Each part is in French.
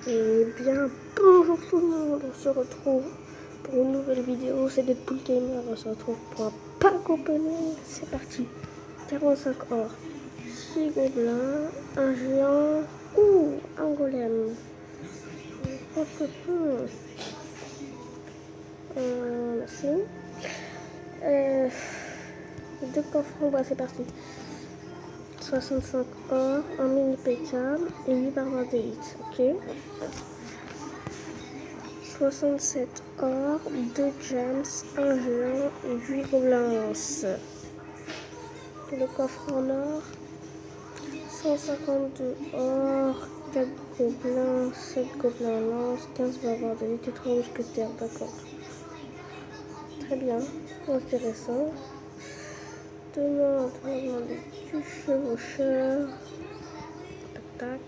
Eh bien, bonjour tout le monde, on se retrouve pour une nouvelle vidéo, c'est Deadpool Gamer, on se retrouve pour un pack opening, c'est parti. 45 or, 6 gobelins, un géant, un golem. Merci. Deux coffres, bah c'est parti. 65 or, un mini PK et 8 barbares d'élite, ok. 67 or, 2 gems, un géant et 8 gobelins. Le coffre en or, 152 or, 4 gobelins, 7 gobelins lance, 15 barbares d'élite et 3 mousquetaires, d'accord. Très bien, intéressant. Demain, on va demander du chevaucheur. Tac, tac.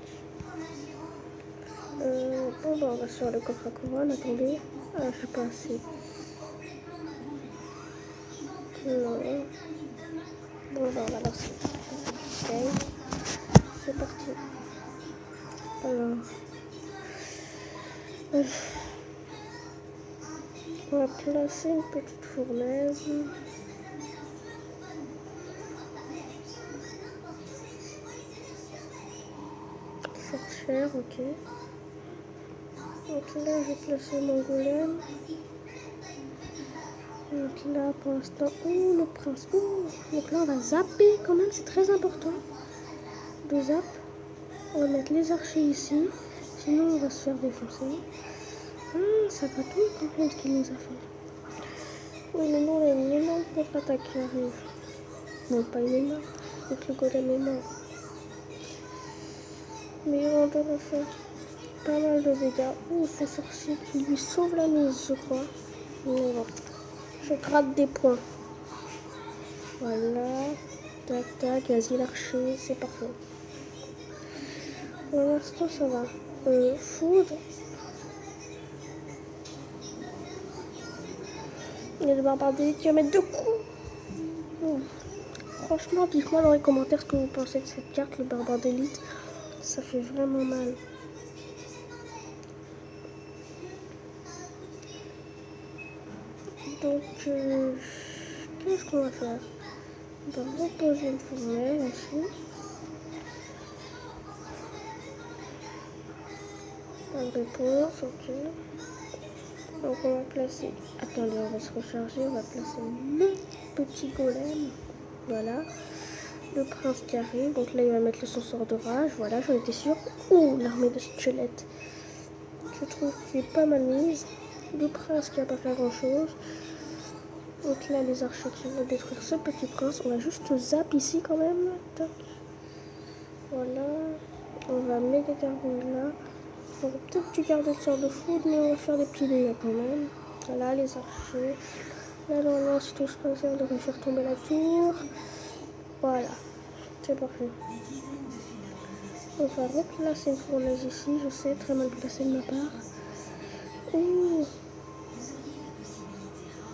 Bon, bah, on va sur le coffre à couronne, attendez. Ah, je sais pas assez. Non. Bon, bah, on va lancer. Ok. C'est parti. Alors. On va placer une petite fournaise. Sorcière, ok. Donc là, je vais placer mon golem. Donc là, pour l'instant, le prince. Donc là, on va zapper quand même, c'est très important. De zap. On va mettre les archers ici. Sinon, on va se faire défoncer. Ça va tout quand même ce qu'il nous a fait. Oui, mais non, il y a une énorme contre-attaque qui arrive. Non, pas une énorme. Donc le golem est mort. Mais on doit faire pas mal de dégâts. Ce sorcier qui lui sauve la mise, je crois. Mais bon, je gratte des points. Voilà. Tac, tac, vas-y l'archer, c'est parfait. Pour l'instant, ça va. Foudre. Il y a le barbare d'élite qui va mettre 2 coups. Franchement, dites-moi dans les commentaires ce que vous pensez de cette carte, le barbare d'élite. Ça fait vraiment mal. Donc, qu'est-ce qu'on va faire? On va reposer une fournaise ici. Pas de réponse, ok. Donc on va placer... Attendez, on va se recharger. On va placer le petit golem. Voilà. Le prince qui arrive. Donc là, il va mettre son sort de rage. Voilà, j'en étais sûre. L'armée de squelettes. Je trouve qu'il est pas mal mise. Le prince qui va pas faire grand chose. Donc là, les archers qui vont détruire ce petit prince. On va juste zap ici quand même. Tac. Voilà. On va mettre des gargouilles là. On va peut-être du garder de sort de foudre, mais on va faire des petits dégâts quand même. Voilà, les archers. Là, normalement, si tout se passe bien, on devrait faire tomber la tour. Voilà. C'est parfait. On va replacer une fournaise ici. Je sais, très mal placé de ma part.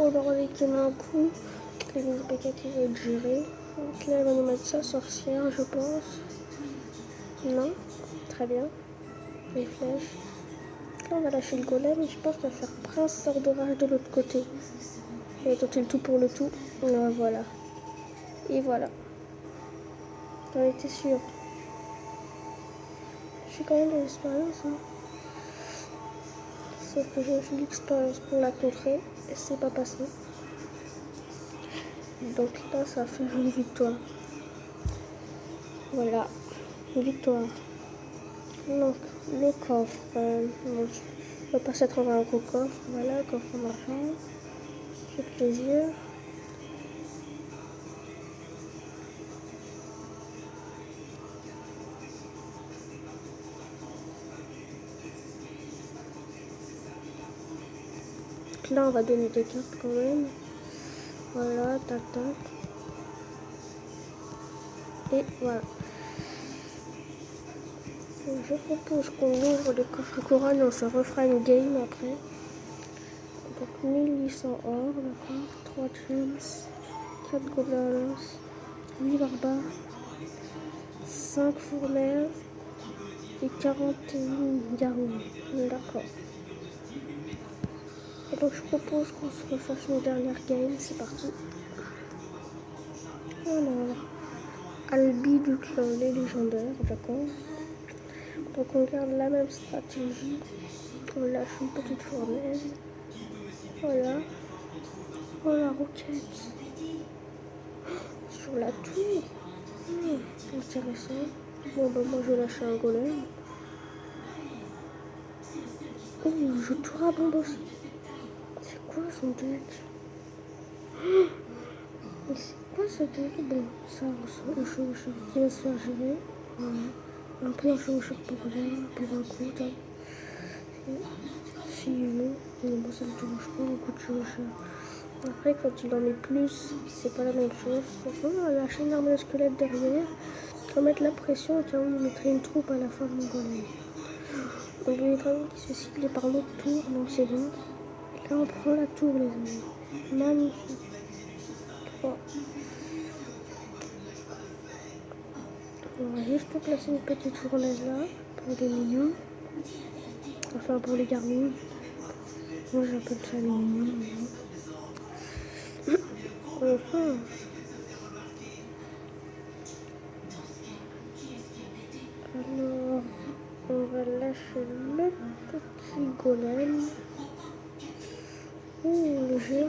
On va reléguer un coup. Les PK qui vont être gérés. Donc là, elle va nous mettre sa sorcière, je pense. Non. Très bien. Les flèches. Là, on va lâcher le golem. Je pense qu'on va faire prince sort d'orage de l'autre côté. On va tenter le tout pour le tout. Voilà. Et voilà. J'en étais sûre. J'ai quand même de l'expérience. Sauf que j'ai fait l'expérience pour la contrer. Et c'est pas passé. Donc là, ça va faire une victoire. Voilà. Une victoire. Donc, le coffre. Je vais passer à travers un gros coffre. Voilà, coffre en argent. Fait plaisir. Là, on va donner des cartes quand même. Voilà, tac, tac. Et voilà. Donc, je propose qu'on ouvre le coffre couronne et on se refera une game après. Donc 1800 or, d'accord. 3 gems, 4 gobelins, 8 barbares, 5 fournaises, et 41 gargouilles. D'accord. Et donc je propose qu'on se refasse une dernière game. C'est parti. Alors, Albi du clan les légendaires, d'accord. Donc on garde la même stratégie. On lâche une petite fournaise. Voilà. Oh la roquette. Sur la tour. Intéressant. Bon bah moi je lâche un golem. Oh, je tour à bombe aussi. C'est quoi son deck? Mais c'est quoi ce deck? Bon, ça ressemble au chevaucheur qui va se faire gérer. Voilà. Un peu un chevaucheur pour rien, pour un coup. Si il veut, mais bon ça ne touche pas un coup de chevaucheur. Après quand il en met plus, c'est pas la même chose. Donc on va lâcher une arme de squelette derrière. On va mettre la pression au cas où il mettrait une troupe à la fin de mon golem. Donc les dragons qui se fait cibler par l'autre tour, donc c'est bon. Là on prend la tour les amis. Magnifique. 3. On va juste placer une petite fournaise là pour des minions. Enfin pour les gargouilles. Moi j'appelle ça les minions. Alors on va lâcher le petit golem. Ouh le géant.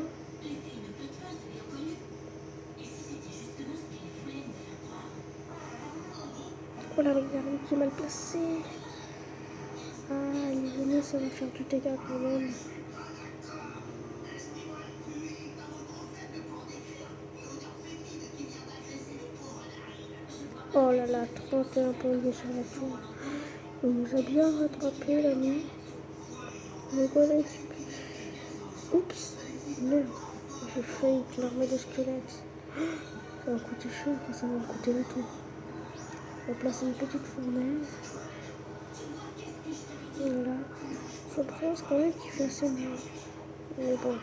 Oh la rivière qui est mal placée. Ah, il est venu, ça va faire du dégât quand même. Oh là là, 31 points de vie sur la tour. Il nous a bien rattrapé l'ami. Le golem. Oups, merde. J'ai failli que l'armée de squelettes. Ça va coûter cher quand ça va me coûter la tour. On va placer une petite fournaise. Voilà. Je pense quand même qu'il fait assez bien. Mais bon,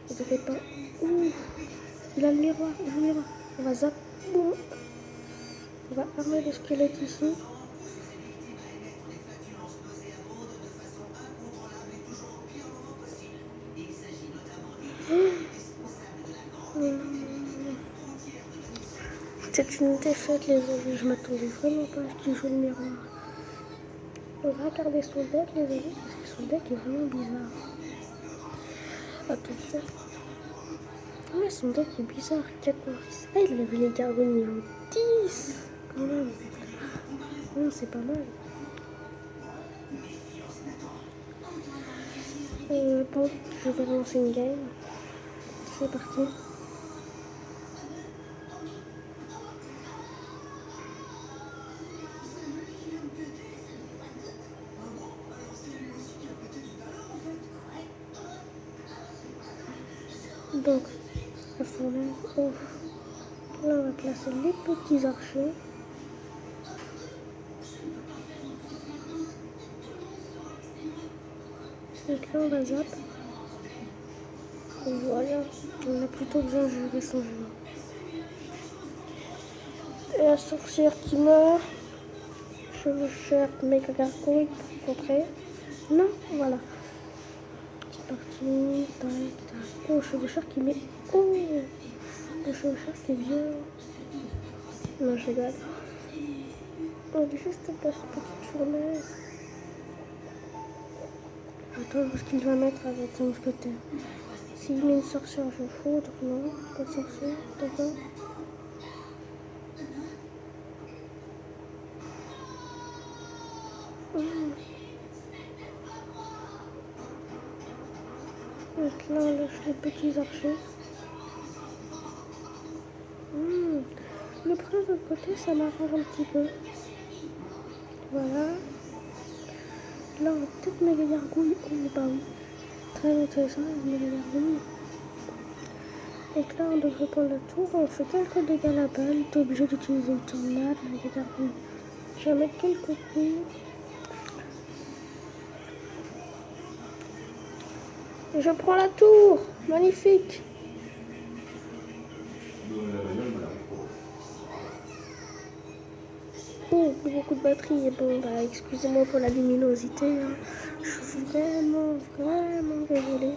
ne t'inquiète pas. Ouh, il a le miroir, On va zap. Boum. On va armer le squelette ici. C'est une défaite les amis, je m'attendais vraiment pas à ce qu'il joue le miroir. On va regarder son deck les amis, parce que son deck est vraiment bizarre. Attention. Ouais, son deck est bizarre, 4 mortis. Ah, il avait les gargouilles niveau 10 quand même. Non, c'est pas mal. Bon, je vais lancer une game. C'est parti. Donc, la fournaise. Oh. Là, on va placer les petits archers. Donc là, on va zap. Et voilà, on a plutôt bien géré son jeu. Et la sorcière qui meurt. Chevaucheur méga gargouille pour contrer. Non, voilà. C'est parti. Tac, tac. Oh, chevaucheur qui met. Oh, le chevaucheur qui est vieux. Non, je rigole. On va juste passer une petite fournaise. Attends, ce qu'il va mettre avec son mousquetaire. S'il met une sorcière, je fous. Donc non, pas de sorcière. D'accord. Donc là, on lâche les petits archers. Le prince de l'autre côté, ça m'arrange un petit peu. Voilà. Là, on va peut-être mettre les gargouilles. Oh, bah oui. Très intéressant, on met les gargouilles. Donc là, on devrait prendre la tour. On fait quelques dégâts là-bas. Il est obligé d'utiliser une tornade, mais les gargouilles. Je vais mettre quelques coups. Et je prends la tour. Magnifique. Oh, plus beaucoup de batterie. Et bon, bah, excusez-moi pour la luminosité. Hein. Je suis vraiment désolée.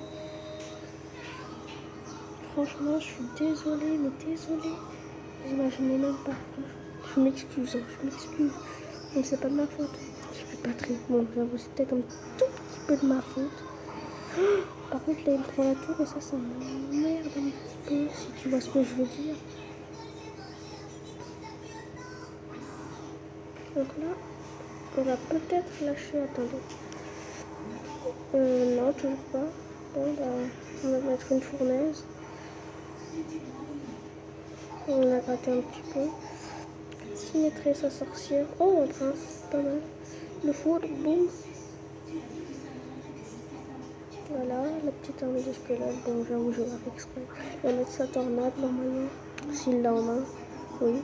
Franchement, je suis désolée, mais désolée. Vous imaginez même pas. Je m'excuse, hein, je m'excuse. Donc c'est pas de ma faute. J'ai plus de batterie. Bon, j'avoue, c'est peut-être un tout petit peu de ma faute. Par contre, là, il me prend la tour et ça m'emmerde un petit peu, si tu vois ce que je veux dire. Donc là, on va peut-être lâcher. Attendez. Non, toujours pas. Bon, bah, on va mettre une fournaise. On a gratté un petit peu. Symétrie sa sorcière. Oh, un prince, pas mal. Le foudre, boum. Voilà, la petite armée de squelettes. Bon, j'avoue, je vais faire exprès. Il va mettre sa tornade normalement. S'il l'a en main. Oui.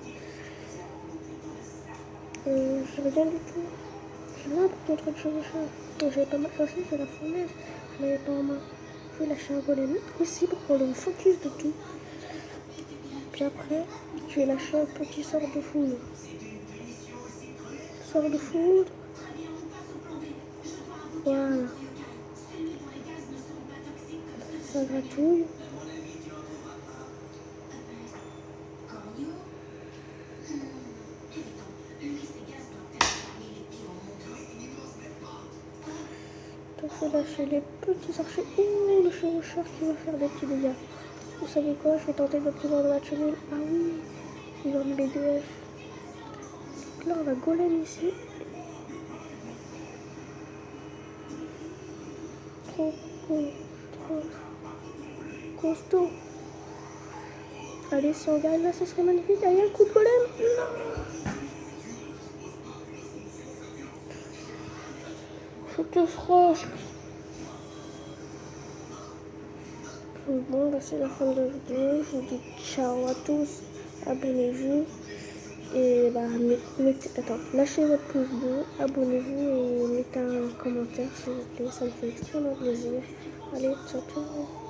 Je rien du tout. J'ai rien pour contre le chevaucheur. J'avais pas mal chassé, c'est la fournaise. Je l'avais pas en main. Je vais lâcher un golem ici pour prendre le focus de tout. Puis après, je vais lâcher un petit sort de foudre. Sort de foudre. Voilà. Ça gratouille. Je vais lâcher les petits archers. Ouh, le chevaucheur qui va faire des petits dégâts. Vous savez quoi, je vais tenter d'obtenir le match nul. Ah oui, il va me BDF. Donc là, on va golem ici. Trop costaud. Allez, si on gagne là, ce serait magnifique. Allez, un coup de golem. Non. Je te franche. Bon, bah, c'est la fin de la vidéo. Je vous dis ciao à tous. Abonnez-vous. Et bah, lâchez votre pouce bleu, abonnez-vous et mettez un commentaire s'il vous plaît. Ça me fait extrêmement plaisir. Allez, ciao, ciao.